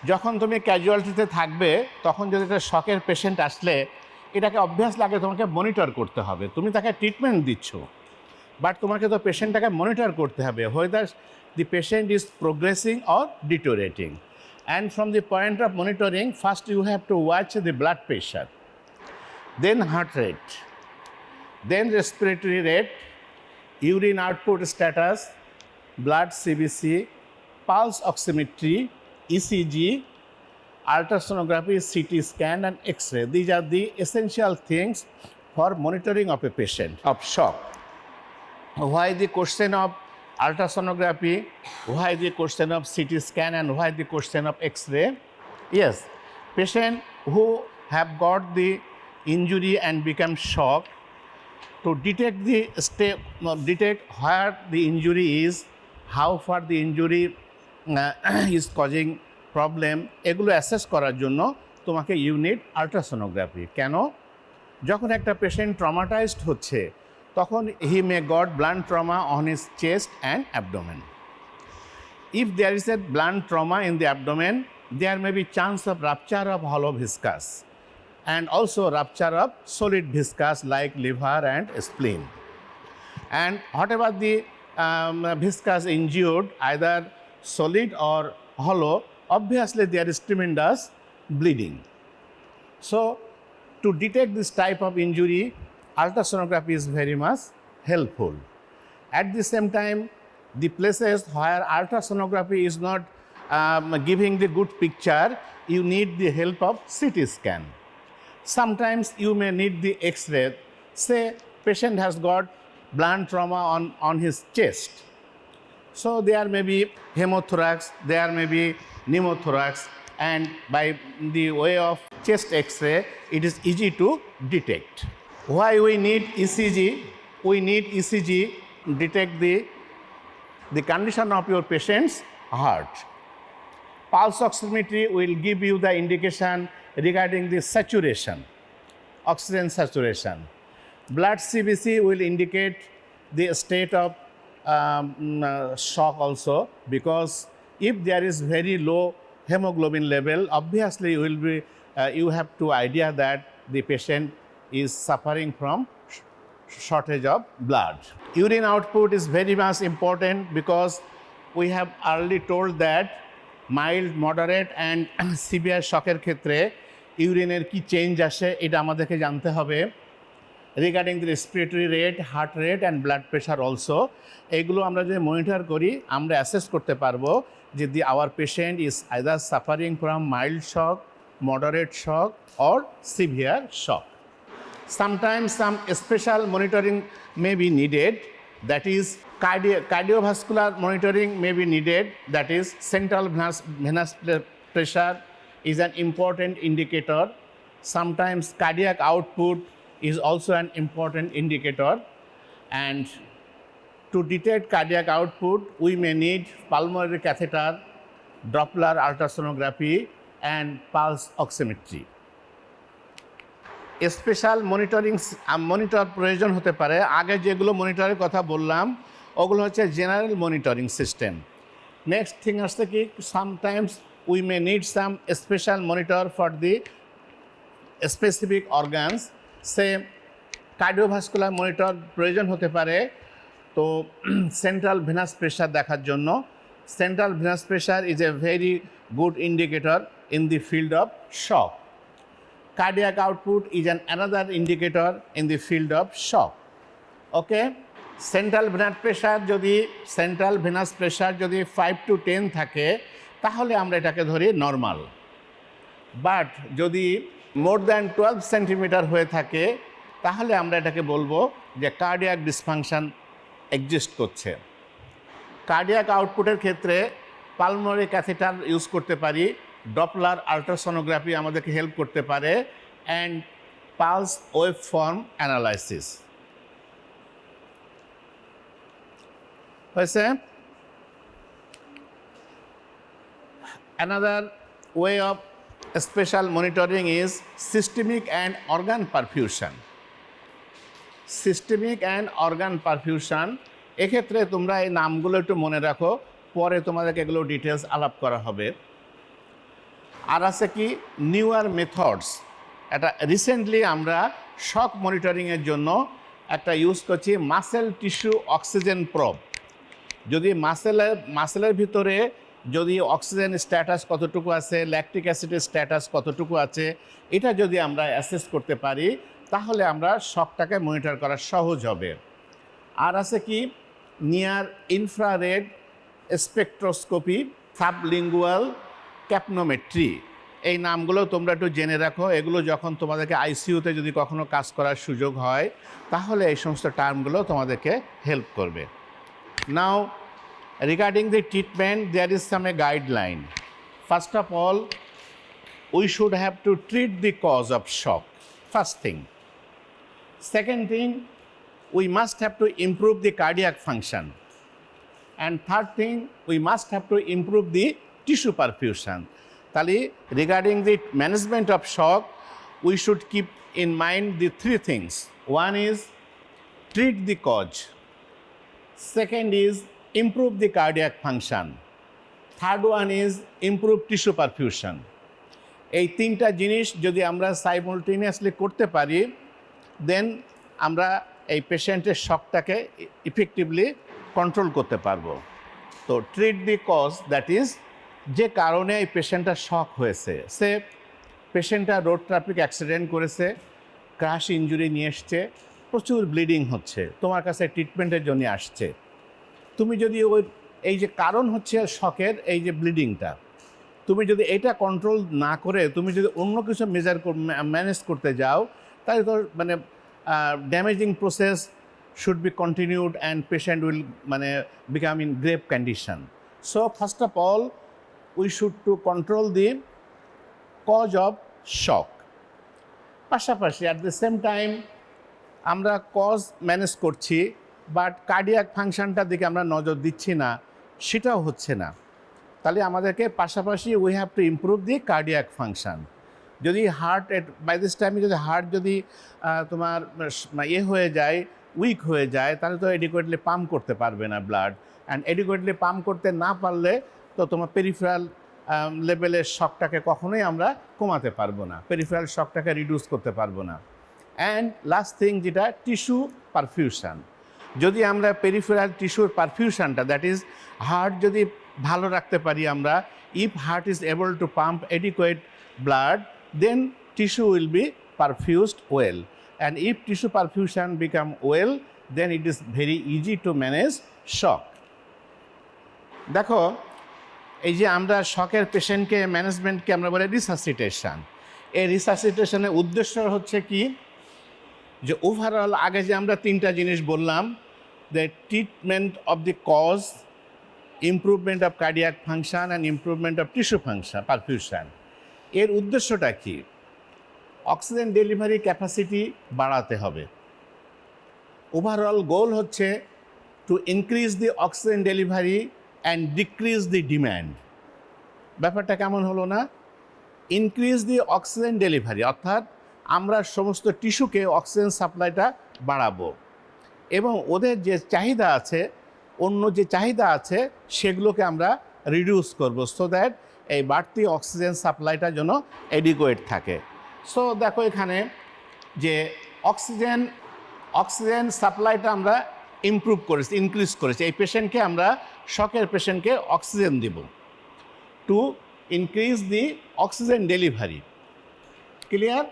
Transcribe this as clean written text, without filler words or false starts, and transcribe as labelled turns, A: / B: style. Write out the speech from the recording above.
A: যখন তুমি ক্যাজুয়ালিটিতে থাকবে তখন যদি একটা শকের পেশেন্ট আসলে এটাকে অভ্যাস লাগে তোমাকে মনিটর করতে হবে। তুমি তাকে ট্রিটমেন্ট দিচ্ছ, বাট তোমাকে তো পেশেন্টটাকে মনিটর করতে হবে whether the patient is progressing or deteriorating. And from the point of monitoring, first you have to watch the blood pressure, then heart rate, then respiratory rate, urine output status, blood CBC, pulse oximetry, ECG, ultrasonography, CT scan, and X-ray. These are the essential things for monitoring of a patient of shock. Why the question of ultrasonography? Why the question of CT scan? And why the question of X-ray? Yes, patient who have got the injury and become shocked, to detect the step, detect where the injury is, how far the injury is causing problem, এগুলো assess করার জন্য তোমাকে unit ultrasonography. কেন? যখন একটা patient traumatized হচ্ছে তখন he may got blunt trauma on his chest and abdomen. If there is a blunt trauma in the abdomen, there may be chance of rupture of hollow viscous and also rupture of solid viscous like liver and spleen. And whatever the viscous injured, either solid or hollow, obviously there is tremendous bleeding. So to detect this type of injury, ultrasonography is very much helpful. At the same time, the places where ultrasonography is not giving the good picture, you need the help of CT scan. Sometimes you may need the X-ray. Say patient has got blunt trauma on his chest. So there may be hemothorax, there may be pneumothorax, and by the way of chest X-ray, it is easy to detect. Why we need ECG? We need ECG to detect the condition of your patient's heart. Pulse oximetry will give you the indication regarding the saturation, oxygen saturation. Blood CBC will indicate the state of shock also, because if there is very low hemoglobin level, obviously you have to idea that the patient is suffering from shortage of blood. Urine output is very much important because we have already told that mild, moderate and severe শকের ক্ষেত্রে ইউরিনের কি change আসে এটা আমাদেরকে জানতে হবে। Regarding the respiratory rate, heart rate and blood pressure also, এগুলো আমরা যদি মনিটর করি আমরা অ্যাসেস করতে পারবো যে our patient is either suffering from mild shock, moderate shock or severe shock. Sometimes some special monitoring may be needed, that is cardiovascular monitoring may be needed, that is central venous pressure is an important indicator. Sometimes cardiac output is also an important indicator, and to detect cardiac output we may need pulmonary catheter, Doppler ultrasonography and pulse oximetry. Special monitor প্রয়োজন হতে পারে। আগে যেগুলো মনিটরের কথা বললাম ওগুলো হচ্ছে general monitoring system. Next thing আসছে কি, sometimes we may need some special monitor for the specific organs. Say cardiovascular monitor প্রয়োজন হতে পারে তো সেন্ট্রাল ভেনাস প্রেশার দেখার জন্য। Central venous pressure is a very good indicator in the field of shock. Cardiac output is another indicator in the field of shock. Okay, central venous pressure যদি 5 to 10 থাকে তাহলে আমরা এটাকে ধরি normal, but যদি more than 12 centimetre হয়ে থাকে তাহলে আমরা এটাকে বলবো যে কার্ডিয়াক ডিসফাংশন এক্সিস্ট করছে। কার্ডিয়াক আউটপুটের ক্ষেত্রে পালমোনারি ক্যাথেটার ইউজ করতে পারি, ডপলার আল্ট্রাসোনোগ্রাফি আমাদেরকে হেল্প করতে পারে, and pulse wave form analysis. হয়েছে? Another way of special monitoring is systemic and organ perfusion. Systemic and organ perfusion, এক্ষেত্রে তোমরা এই নামগুলো একটু মনে রাখো, পরে তোমাদেরকে এগুলো ডিটেলস আলাপ করা হবে। আর আছে কি নিউয়ার মেথডস। এটা রিসেন্টলি আমরা শক মনিটরিংয়ের জন্য একটা ইউজ করছি মাসেল টিস্যু অক্সিজেন প্রব। যদি মাসেলের ভিতরে যদি অক্সিজেন স্ট্যাটাস কতটুকু আছে, ল্যাকটিক অ্যাসিডের স্ট্যাটাস কতটুকু আছে, এটা যদি আমরা অ্যাসেস করতে পারি তাহলে আমরা শকটাকে মনিটর করা সহজ হবে। আর আছে কি নিয়ার ইনফ্রারেড স্পেকট্রোস্কোপি, সাবলিঙ্গুয়াল ক্যাপনোমেট্রি। এই নামগুলো তোমরা একটু জেনে রাখো, এগুলো যখন তোমাদেরকে আইসিইউতে যদি কখনো কাজ করার সুযোগ হয় তাহলে এই সমস্ত টার্মগুলো তোমাদেরকে হেল্প করবে। নাও regarding the treatment there is some a guideline. First of all, we should have to treat the cause of shock, first thing. Second thing, we must have to improve the cardiac function. And third thing, we must have to improve the tissue perfusion. Tali, regarding the management of shock, we should keep in mind the three things. One is treat the cause. Second is improve the cardiac function. Third one is improve tissue perfusion. এই তিনটা জিনিস যদি আমরা সাইমultaneously করতে পারি দেন আমরা এই পেশেন্টের শকটাকে ইফেক্টিভলি কন্ট্রোল করতে পারবো। তো treat the cause, that is যে কারণে এই পেশেন্টটা শক হয়েছে। সে পেশেন্টটা রোড ট্রাফিক অ্যাক্সিডেন্ট করেছে, ক্র্যাশ ইঞ্জুরি নিয়ে এসছে, প্রচুর ব্লিডিং হচ্ছে, তোমার কাছে ট্রিটমেন্টের জন্য আসছে। তুমি যদি ওই এই যে কারণ হচ্ছে শকের এই যে ব্লিডিংটা, তুমি যদি এটা কন্ট্রোল না করে তুমি যদি অন্য কিছু ম্যানেজ করতে যাও তাহলে তো মানে damaging process should be continued and patient will মানে become in grave condition. So first of all we should to control the cause of shock. পাশাপাশি অ্যাট দ্য সেম টাইম আমরা কজ ম্যানেজ করছি but cardiac ফাংশনটার দিকে আমরা নজর দিচ্ছি না, সেটাও হচ্ছে না। তাহলে আমাদেরকে পাশাপাশি we have to improve the cardiac function. যদি হার্ট বাই দিস টাইমে যদি হার্ট যদি তোমার হয়ে যায়, উইক হয়ে যায়, তাহলে তো এডিকুয়েটলি পাম্প করতে পারবে না ব্লাড, অ্যান্ড এডিকুয়েটলি পাম্প করতে না পারলে তো তোমার পেরিফেরাল লেভেলের শকটাকে কখনোই আমরা কমাতে পারবো না, পেরিফেরাল শকটাকে রিডিউস করতে পারবো না। অ্যান্ড লাস্ট থিং যেটা টিস্যু পারফিউশন, যদি আমরা পেরিফেরাল টিস্যুর পারফিউশনটা দ্যাট ইজ হার্ট যদি ভালো রাখতে পারি আমরা, if heart is able to pump adequate blood then tissue will be perfused well, and if tissue perfusion become well then it is very easy to manage shock. দেখো এই যে আমরা শকের পেশেন্টকে ম্যানেজমেন্টকে আমরা বলি রিসাসিটেশন। এই রিসাসিটেশনের উদ্দেশ্য হচ্ছে কি যে ওভারঅল আগে যে আমরা তিনটা জিনিস বললাম, the treatment of the cause, improvement of cardiac function and improvement of tissue function perfusion. এর উদ্দেশ্যটা কি? অক্সিজেন ডেলিভারি ক্যাপাসিটি বাড়াতে হবে। ওভারঅল গোল হচ্ছে two increase the oxygen delivery and decrease the demand. ব্যাপারটা কেমন হলো না? ইনক্রিজ দি অক্সিজেন ডেলিভারি অর্থাৎ আমরা সমস্ত টিস্যুকে অক্সিজেন সাপ্লাইটা বাড়াবো এবং ওদের যে চাহিদা আছে, অন্য যে চাহিদা আছে সেগুলোকে আমরা রিডিউস করব, সো দ্যাট এই বাড়তি অক্সিজেন সাপ্লাইটা যেন এডিকুয়েট থাকে। সো দেখো এখানে যে অক্সিজেন সাপ্লাইটা আমরা ইমপ্রুভ করেছি, ইনক্রিজ করেছি। এই পেশেন্টকে আমরা শকের পেশেন্টকে অক্সিজেন দেব to increase the oxygen delivery. Clear?